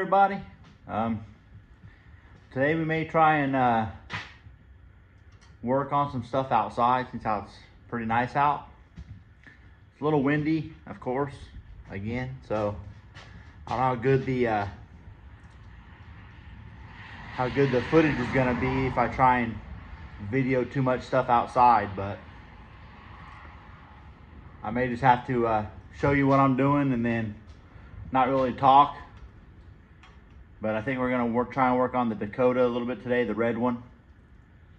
everybody. Today we may try and work on some stuff outside since it's pretty nice out. It's a little windy, of course, again, so I don't know how good the footage is gonna be if I try and video too much stuff outside, but I may just have to show you what I'm doing and then not really talk. But I think we're gonna try and work on the Dakota a little bit today, the red one,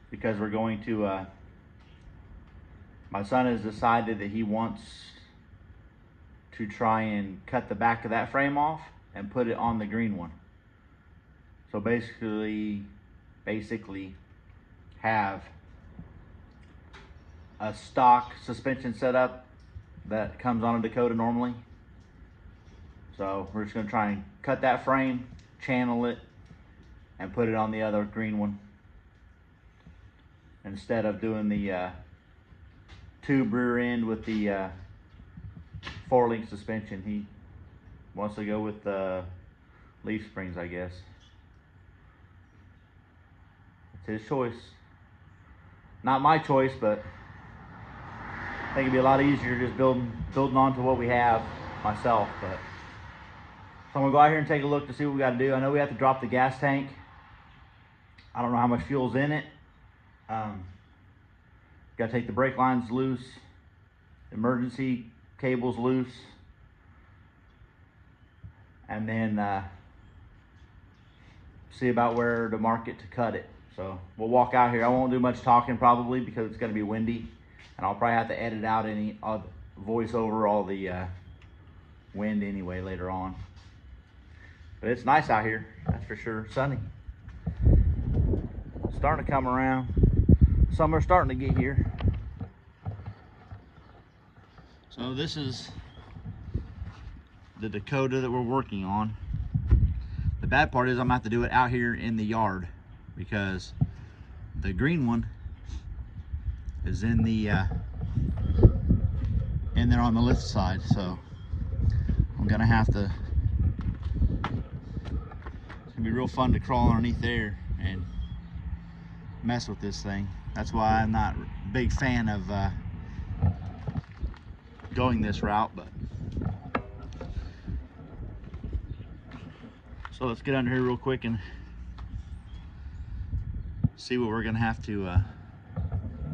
because we're going to, my son has decided that he wants to try and cut the back of that frame off and put it on the green one. So basically have a stock suspension setup that comes on a Dakota normally. So we're just gonna try and cut that frame, channel it, and put it on the other green one instead of doing the tube rear end with the 4-link suspension. He wants to go with the leaf springs, I guess. It's his choice. Not my choice, but I think it'd be a lot easier just building onto what we have myself. But so I'm gonna go out here and take a look to see what we got to do. I know we have to drop the gas tank. I don't know how much fuel's in it. Got to take the brake lines loose, emergency cables loose, and then see about where to mark it to cut it. So we'll walk out here. I won't do much talking probably because it's going to be windy, and I'll probably have to edit out any voice over all the wind anyway later on. But it's nice out here, that's for sure. Sunny. Starting to come around. Summer's starting to get here. So this is the Dakota that we're working on. The bad part is I'm gonna have to do it out here in the yard because the green one is in the in there on the lift side. So I'm gonna have to. It's gonna be real fun to crawl underneath there and mess with this thing. That's why I'm not a big fan of going this route. But so let's get under here real quick and see what we're gonna have to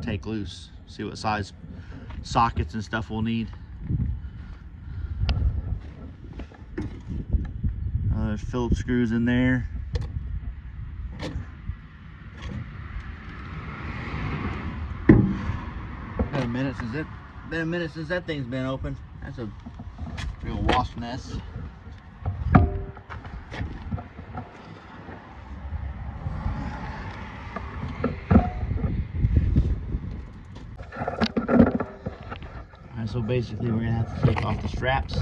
take loose. See what size sockets and stuff we'll need. There's Phillips screws in there. Been a minute since that thing's been open. That's a real wasp nest. Alright, so basically we're gonna have to take off the straps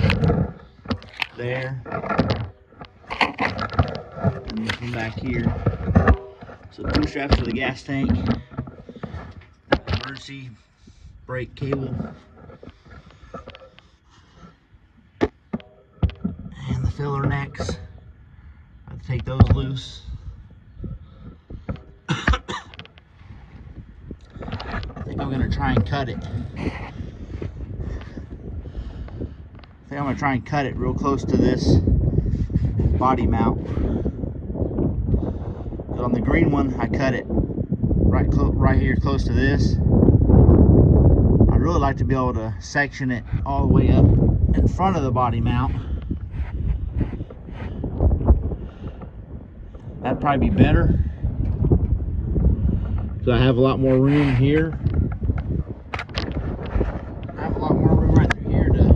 there and then come back here. So 2 straps for the gas tank, emergency brake cable, and the filler necks. I'll take those loose. I think I'm gonna try and cut it. Real close to this body mount. But on the green one, I cut it right here close to this. I'd really like to be able to section it all the way up in front of the body mount. That'd probably be better, so I have a lot more room here. I have a lot more room right through here to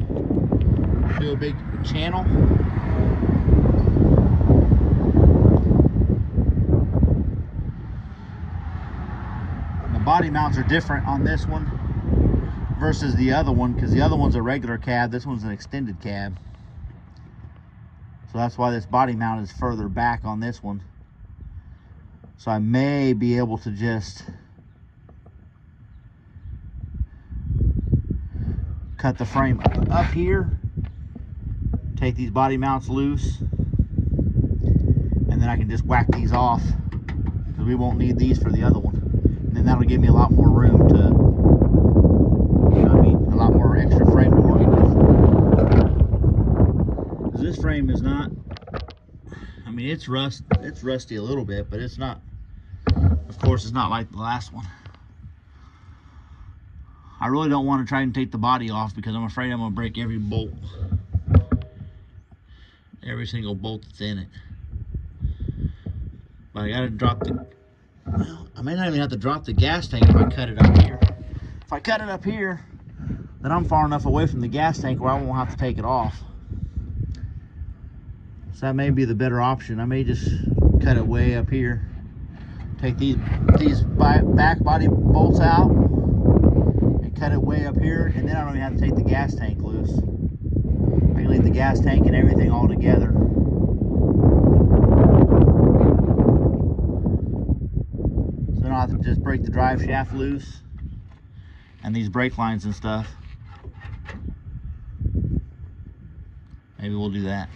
do a big channel. The body mounts are different on this one versus the other one, because the other one's a regular cab, this one's an extended cab. So that's why this body mount is further back on this one. So I may be able to just cut the frame up here, take these body mounts loose, then I can just whack these off because we won't need these for the other one. And then that'll give me a lot more room to, you know what I mean, a lot more extra frame to work with. Because this frame is not, I mean, it's rusty a little bit, but it's not, of course, it's not like the last one. I really don't want to try and take the body off because I'm afraid I'm going to break every bolt. Every single bolt that's in it. But I got to drop the, well, I may not even have to drop the gas tank if I cut it up here. If I cut it up here, then I'm far enough away from the gas tank where I won't have to take it off. So that may be the better option. I may just cut it way up here. Take these back body bolts out and cut it way up here, and then I don't even have to take the gas tank loose. I can leave the gas tank and everything all together. So then I'll have to just break the drive shaft loose and these brake lines and stuff. Maybe we'll do that.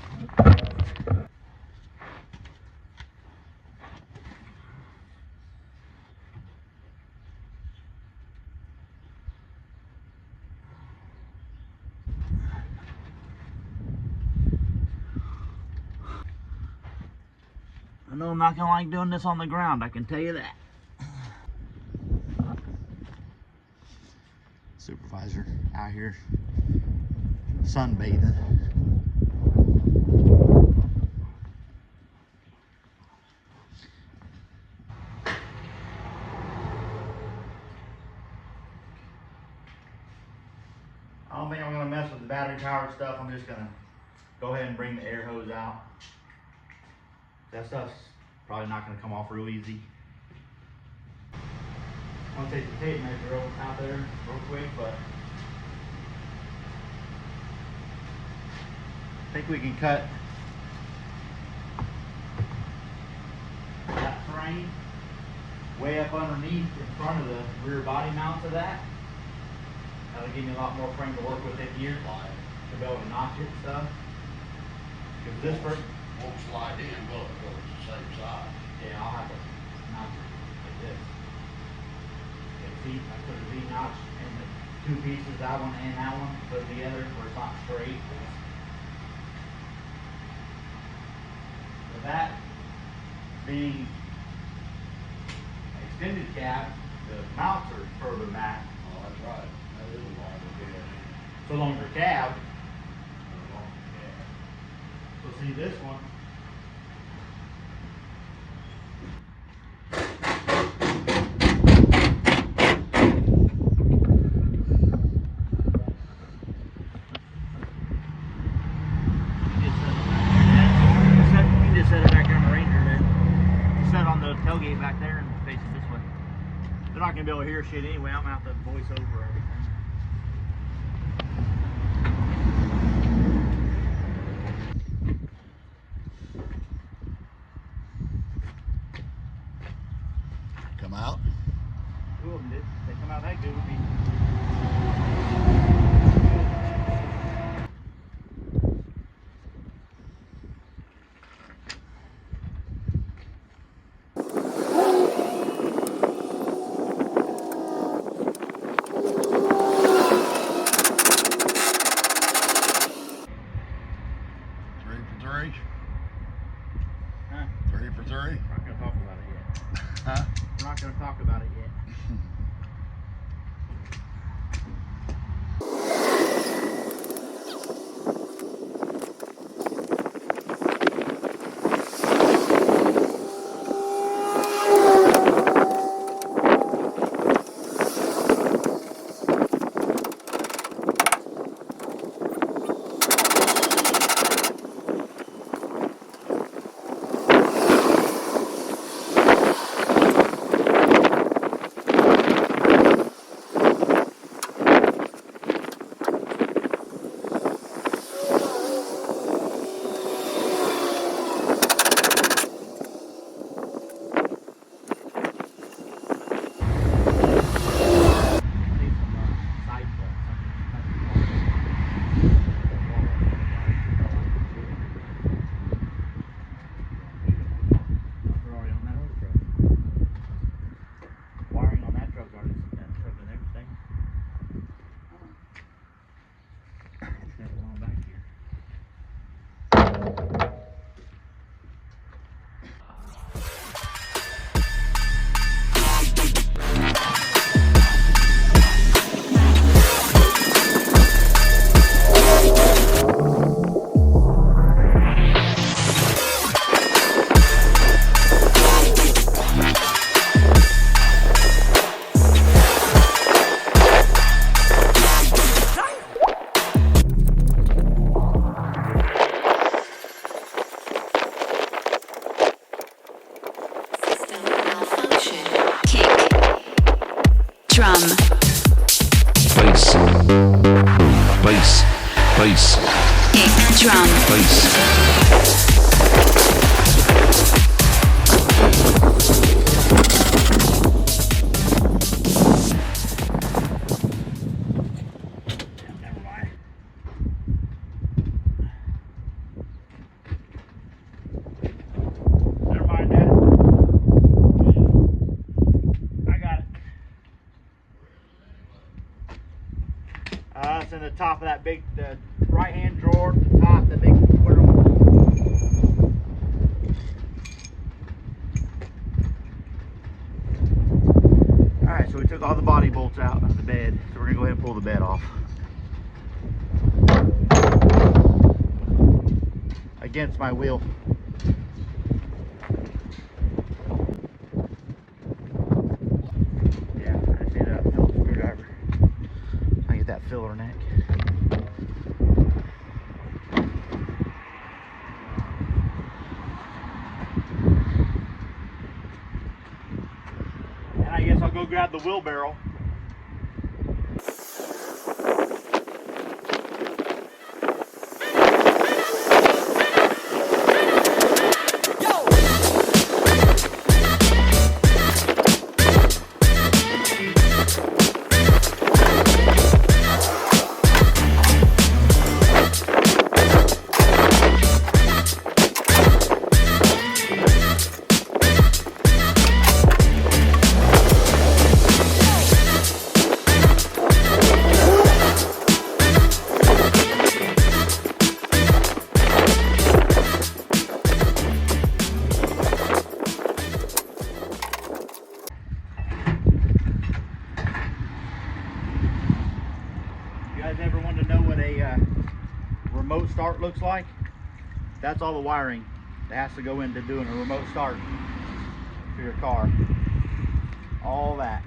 I know I'm not gonna like doing this on the ground, I can tell you that. Supervisor out here sunbathing. I don't think I'm gonna mess with the battery powered stuff. I'm just gonna go ahead and bring the air hose out. That stuff's probably not going to come off real easy. I'm going to take the tape measure out there real quick, but I think we can cut that frame way up underneath in front of the rear body mount of that. That'll give me a lot more frame to work with in here to be able to notch it and stuff. Because this first won't slide in, will it? Because it's the same size. Yeah, I'll have to notch it like this. I put a V notch in the two pieces, that one and that one, put it together where it's not straight. With that being extended cab, the mounts are further back. Oh, that's right. That is a longer cab. It's a longer cab. So see this one. You just set it back there on the Ranger there. Set it on the tailgate back there and face it this way. They're not gonna be able to hear shit anyway. I'm gonna have to voice over everything. Come out? Two of them did. They come out that good with me. 3 for 3? Huh? 3 for 3? We're not gonna talk about it yet. Huh? We're not gonna talk about it yet. drum. Bass. Bass. Bass. Kick drum. Bass. Never mind. Never mind, Dad. I got it. It's in the top of that big, the right-hand drawer, the top, the big square one. All right, so we took all the body bolts out of the bed, so we're gonna go ahead and pull the bed off. Against my will. Yeah, I just need a Phillips screwdriver. I get that filler neck. And I guess I'll go grab the wheelbarrow. You guys ever want to know what a remote start looks like? That's all the wiring that has to go into doing a remote start for your car. All that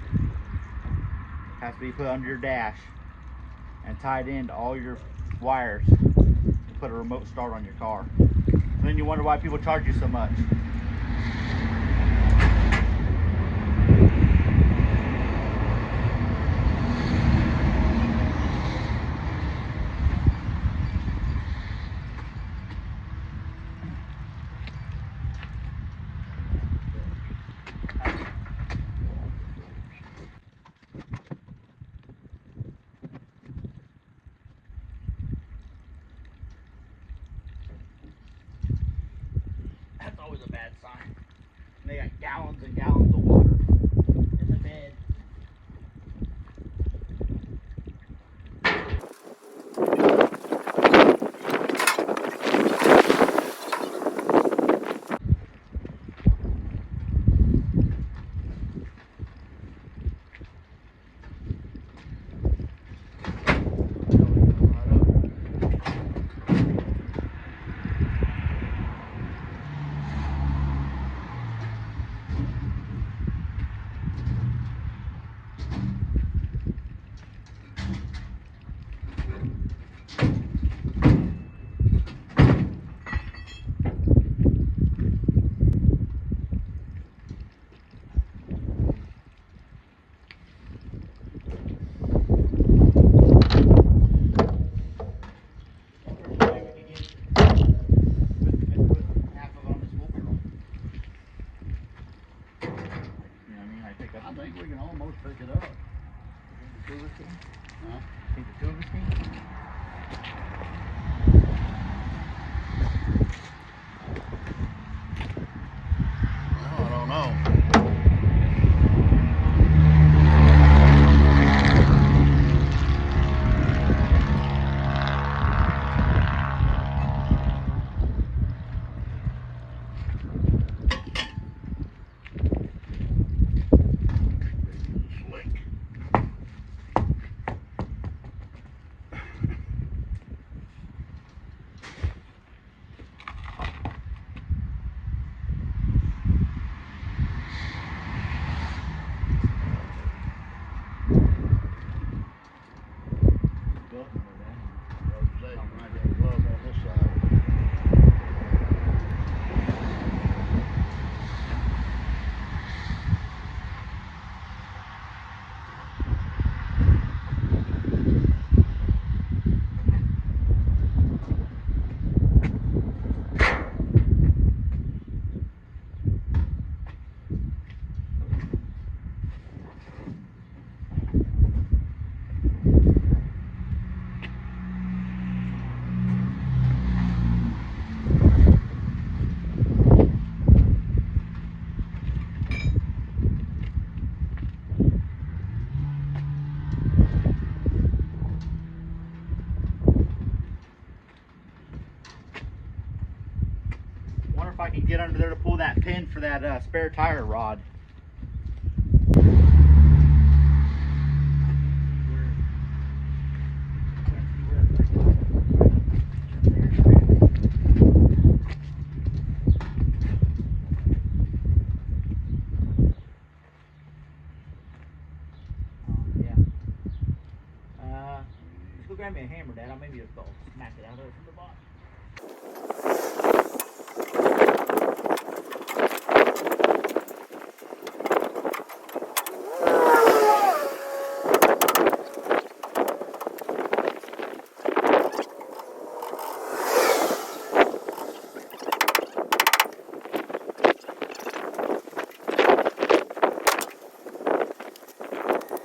has to be put under your dash and tied into all your wires to put a remote start on your car. And then you wonder why people charge you so much. That's always a bad sign. And they got gallons and gallons of water in the bed. I think we can almost pick it up. Two of us can? Huh? Think the two of us can? Well, I don't know. get under there to pull that pin for that spare tire rod. Just go grab me a hammer, Dad. I'll maybe just go smack it out of it from the bottom.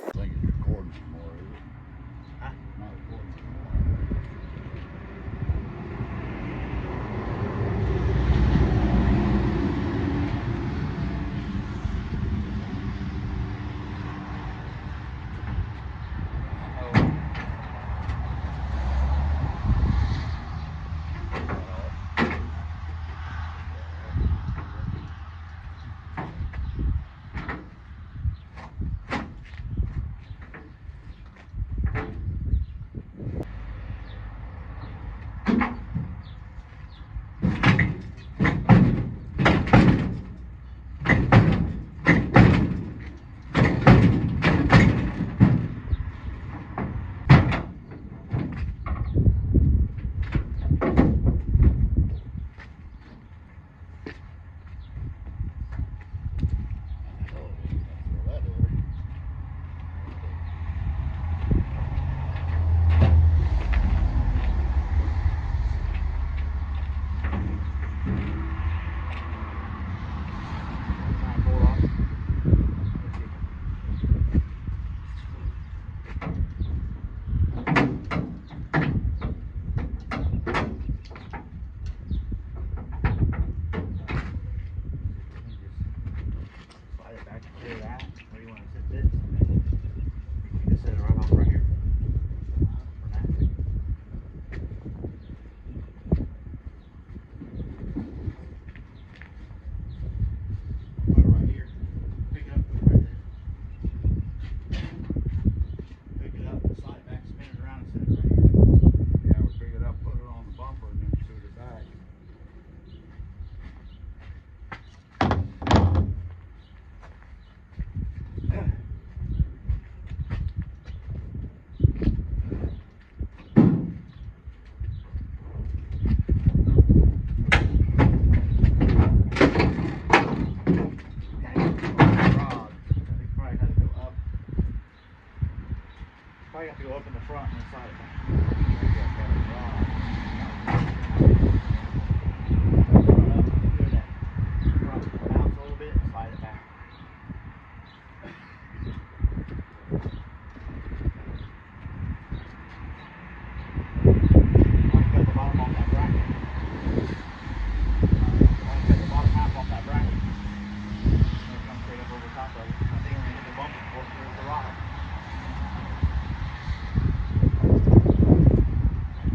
I think it's recording some more, is it? Huh? Not recording some more. Slide it back to clear that. Where do you want to sit this? You can just set it right off right here. For now. Put it right here. Pick it up, put it right there. Pick it up, slide it back, spin it around, and set it right here. Yeah, we pick it up, put it on the bumper, and then shoot it back. Probably have to go up in the front and slide it back. Clear that front mounts a little bit and slide it back. Cut the bottom off that bracket. Cut the bottom half off that bracket. It'll come straight up over top of it. I think I'm gonna hit the bumper before it clears the rod.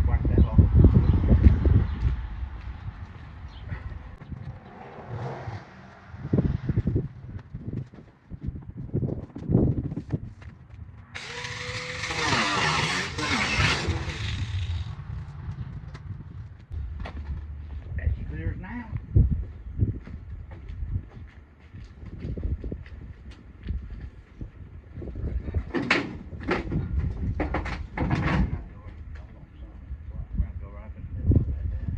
Whack that off. Bet she clears now. We're gonna go right up in the middle of that, Dad.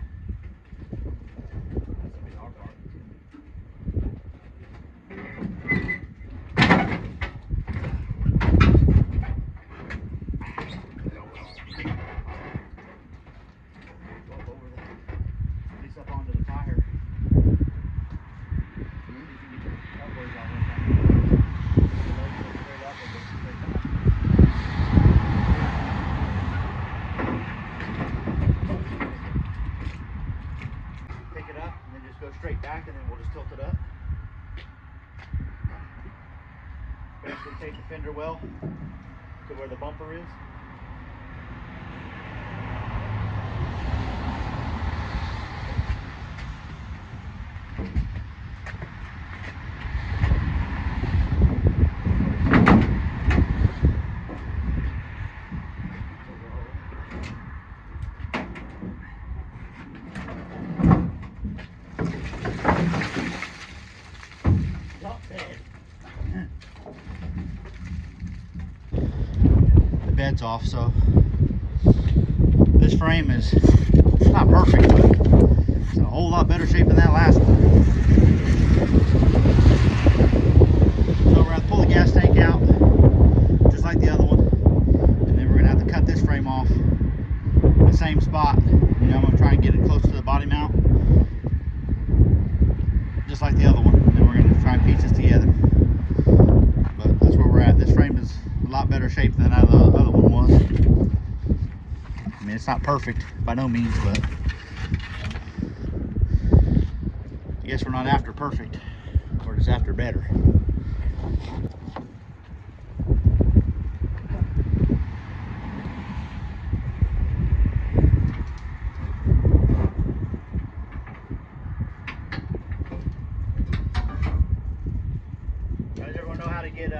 That's gonna be our part. Go up over there. At least up onto the tire. See if you can get upwards on one time. The legs go straight up and go straight down. Pick it up and then just go straight back, and then we'll just tilt it up. Basically take the fender well to where the bumper is. heads off. So this frame is not perfect, but it's a whole lot better shape than that last one. So we're gonna pull the gas tank out just like the other one, and then we're gonna have to cut this frame off the same spot. You know, I'm gonna try and get it close to the body mount just like the other one, and then we're gonna try and piece this together. But that's where we're at. This frame is a lot better shape than the other one was. I mean, it's not perfect by no means, but I guess we're not after perfect, we're just after better. Guys, everyone know how to get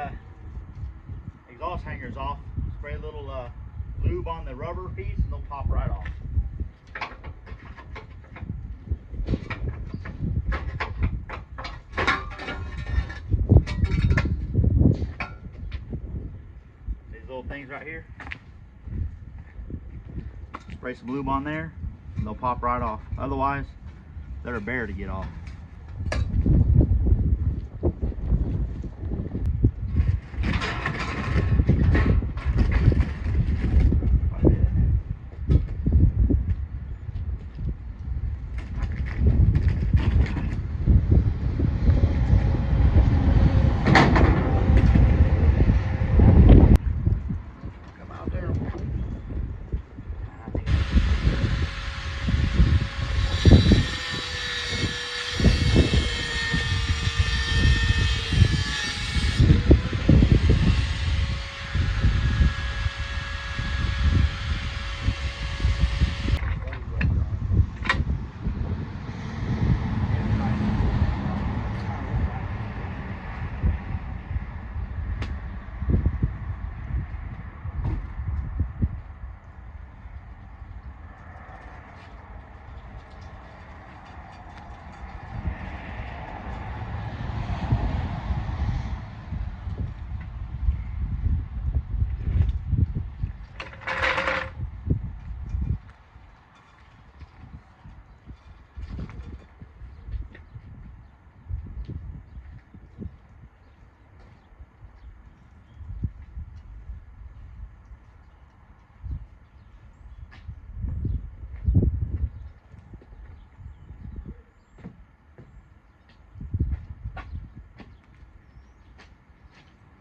exhaust hangers off? Spray a little lube on the rubber piece and they'll pop right off. These little things right here, spray some lube on there and they'll pop right off. Otherwise, they're a bear to get off.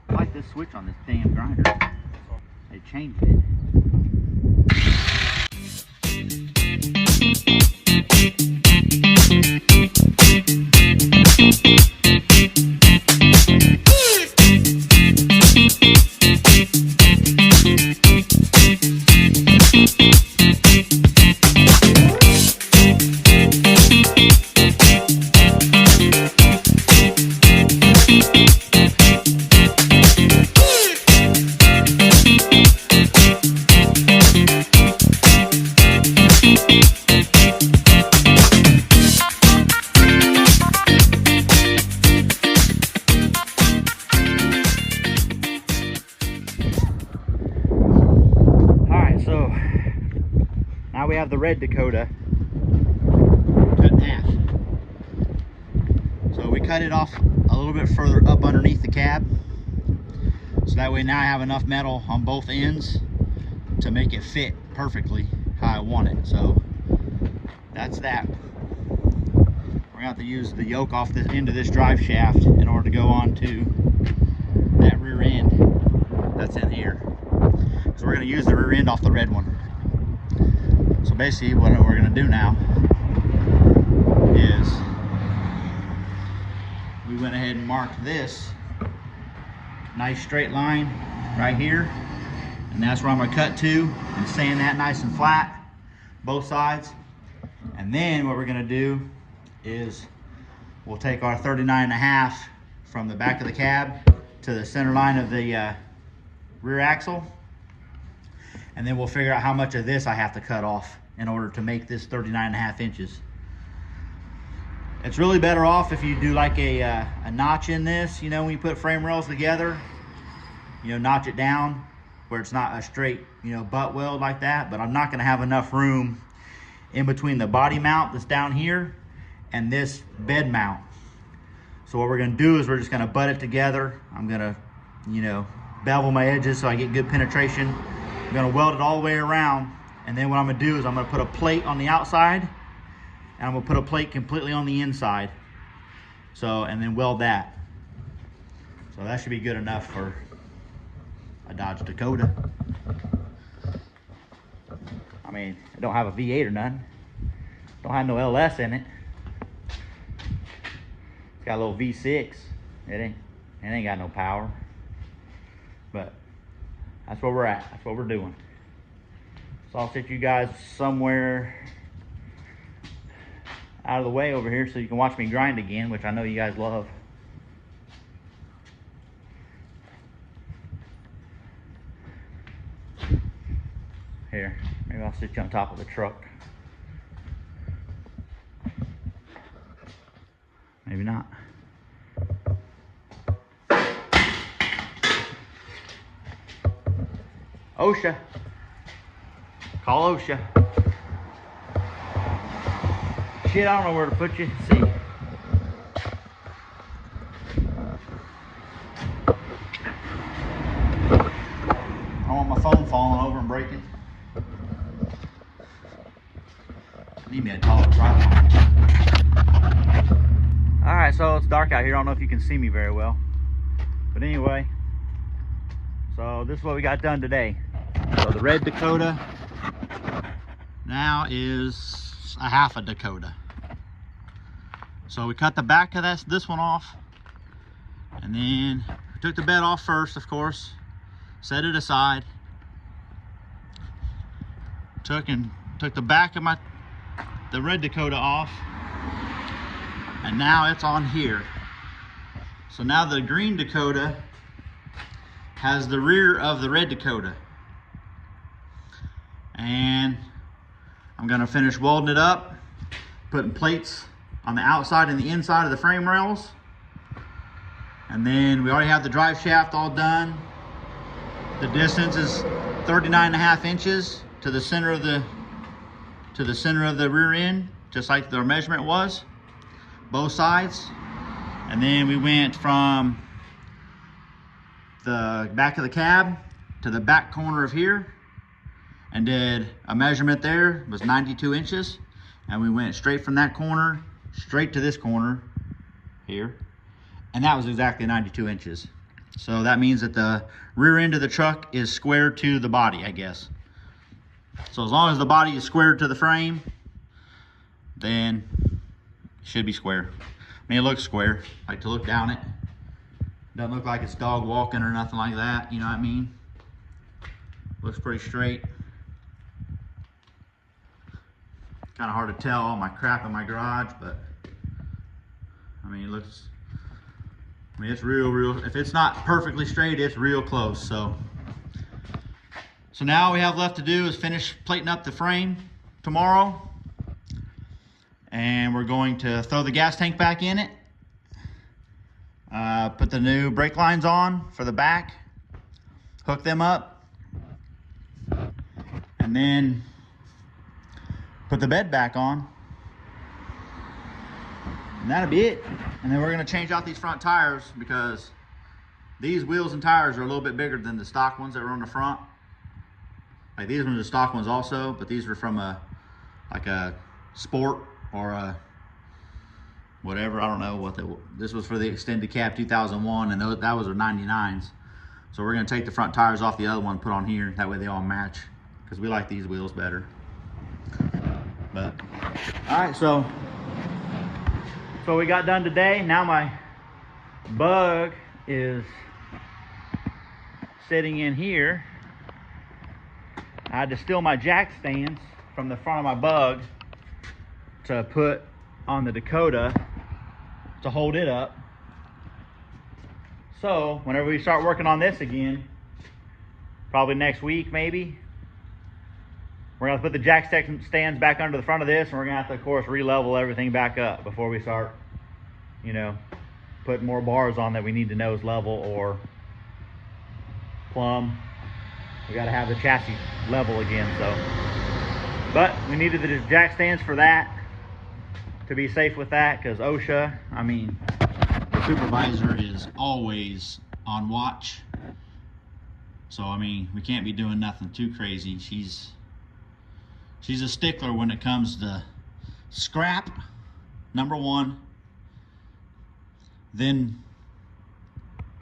I like this switch on this damn grinder. They changed it. So now we have the red Dakota cut in half. So we cut it off a little bit further up underneath the cab, so that way now I have enough metal on both ends to make it fit perfectly how I want it. So that's that. We're gonna have to use the yoke off this end of this drive shaft in order to go on to that rear end that's in here. So we're going to use the rear end off the red one. So basically what we're going to do now is we went ahead and marked this nice straight line right here, and that's where I'm going to cut to and sand that nice and flat both sides. And then what we're going to do is we'll take our 39.5 from the back of the cab to the center line of the rear axle, and then we'll figure out how much of this I have to cut off in order to make this 39.5 inches. It's really better off if you do like a notch in this, you know, when you put frame rails together, you know, notch it down where it's not a straight, butt weld like that, but I'm not gonna have enough room in between the body mount that's down here and this bed mount. So what we're gonna do is we're just gonna butt it together. I'm gonna, bevel my edges so I get good penetration. I'm gonna weld it all the way around, and then what I'm gonna do is I'm gonna put a plate on the outside, and I'm gonna put a plate completely on the inside. So, and then weld that. So that should be good enough for a Dodge Dakota. I mean, it don't have a V8 or nothing. Don't have no LS in it. It's got a little V6. It ain't got no power. But that's where we're at. That's what we're doing. So I'll sit you guys somewhere out of the way over here so you can watch me grind again, which I know you guys love. Here, maybe I'll sit you on top of the truck. Maybe not. OSHA. Call OSHA. Shit, I don't know where to put you. Let's see. I don't want my phone falling over and breaking. Need me a taller tripod. Alright, so it's dark out here. I don't know if you can see me very well. But anyway, so this is what we got done today. So the red Dakota now is a half a Dakota. So we cut the back of this one off, and then we took the bed off first, of course, set it aside, took the back of the red Dakota off, and now it's on here. So now the green Dakota has the rear of the red Dakota, and I'm gonna finish welding it up, putting plates on the outside and the inside of the frame rails, and then we already have the drive shaft all done. The distance is 39.5 inches to the center of the rear end, just like the measurement was, both sides. And then we went from the back of the cab to the back corner of here and did a measurement there. It was 92 inches, and we went straight from that corner straight to this corner here, and that was exactly 92 inches. So that means that the rear end of the truck is square to the body, I guess. So as long as the body is squared to the frame, then it should be square. I mean, it looks square. Like, to look down it, doesn't look like it's dog walking or nothing like that, you know what I mean? Looks pretty straight. Kind of hard to tell all my crap in my garage, but I mean, it's real, if it's not perfectly straight, it's real close. So now all we have left to do is finish plating up the frame tomorrow, and we're going to throw the gas tank back in it, put the new brake lines on for the back, hook them up, and then put the bed back on, and that'll be it. And then we're going to change out these front tires, because these wheels and tires are a little bit bigger than the stock ones that were on the front. Like, these ones are the stock ones also, but these were from a sport or a whatever. I don't know what this was for the extended cab 2001, and that was our 99s. So we're going to take the front tires off the other one, put on here, that way they all match, because we like these wheels better. But all right, so we got done today. Now my bug is sitting in here. I had to steal my jack stands from the front of my bug to put on the Dakota to hold it up. So whenever we start working on this again, probably next week maybe, we're gonna put the jack stands back under the front of this, and we're gonna have to, of course, re-level everything back up before we start, putting more bars on that we need to nose level or plumb. we got to have the chassis level again. So, but we needed the jack stands for that, to be safe with that, because OSHA, I mean, the supervisor is always on watch. So I mean, we can't be doing nothing too crazy. She's a stickler when it comes to scrap, number one. Then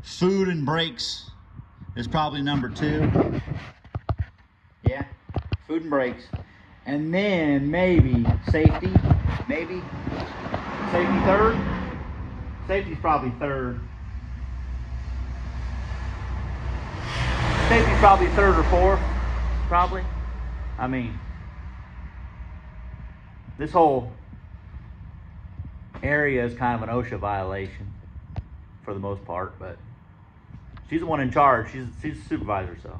food and brakes is probably number two. Yeah, food and brakes. And then maybe safety, maybe. Safety third? Safety's probably third. Safety's probably third or fourth, probably. I mean, this whole area is kind of an OSHA violation for the most part, but she's the one in charge. She's the supervisor, so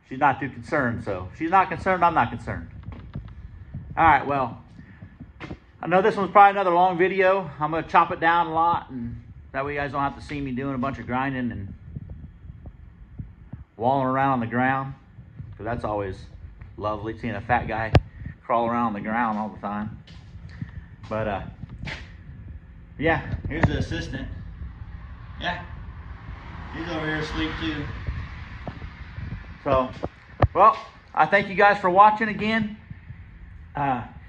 she's not too concerned. So she's not concerned, I'm not concerned. All right, well, I know this one's probably another long video. I'm gonna chop it down a lot, and that way you guys don't have to see me doing a bunch of grinding and walling around on the ground, because that's always lovely, seeing a fat guy crawl around on the ground all the time. But yeah, here's the assistant. Yeah, he's over here asleep too. So, well, I thank you guys for watching again.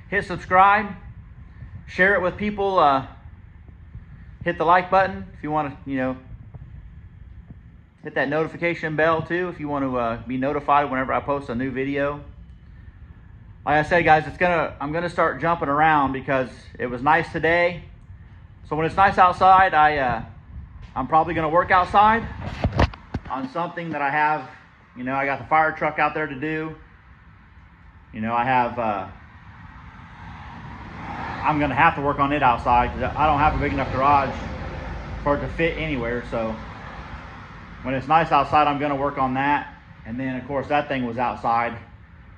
Hit subscribe, share it with people, hit the like button if you want to, you know, hit that notification bell too if you want to be notified whenever I post a new video. Like I said, guys, I'm gonna start jumping around because it was nice today. So when it's nice outside, I'm probably gonna work outside on something that I have. You know, I got the fire truck out there to do. You know, I have. I'm gonna have to work on it outside because I don't have a big enough garage for it to fit anywhere. So when it's nice outside, I'm gonna work on that. And then of course that thing was outside,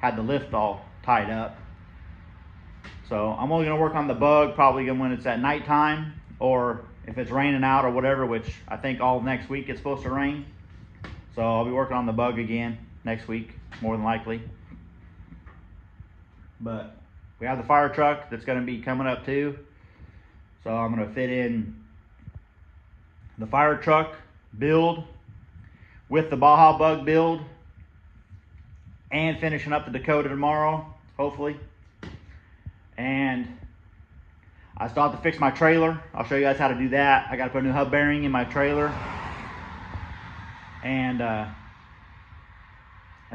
had the lift all tied up. So I'm only gonna work on the bug probably when it's at nighttime, or if it's raining out or whatever, which I think all next week it's supposed to rain. So I'll be working on the bug again next week, more than likely. But we have the fire truck that's gonna be coming up too. So I'm gonna fit in the fire truck build with the Baja bug build, and finishing up the Dakota tomorrow, hopefully. And I still have to fix my trailer. I'll show you guys how to do that. I got to put a new hub bearing in my trailer. And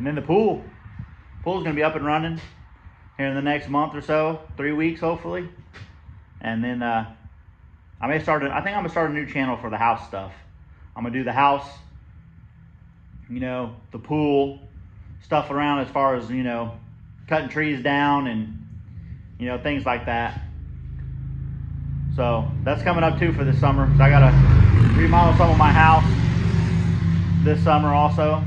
then the pool's gonna be up and running here in the next month or so, 3 weeks hopefully. And then I think I'm gonna start a new channel for the house stuff. I'm gonna do the house, you know, the pool, stuff around as far as, you know, cutting trees down and, you know, things like that. So that's coming up too for this summer. So I gotta remodel some of my house this summer also,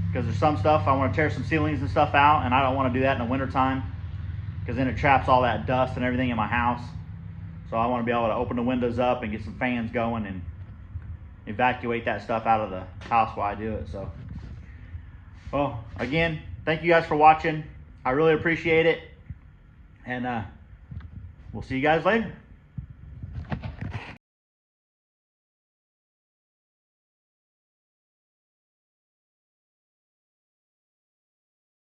because there's some stuff I want to tear some ceilings and stuff out, and I don't want to do that in the winter time because then it traps all that dust and everything in my house. So I want to be able to open the windows up and get some fans going and evacuate that stuff out of the house while I do it. So, well, again, thank you guys for watching. I really appreciate it, and we'll see you guys later.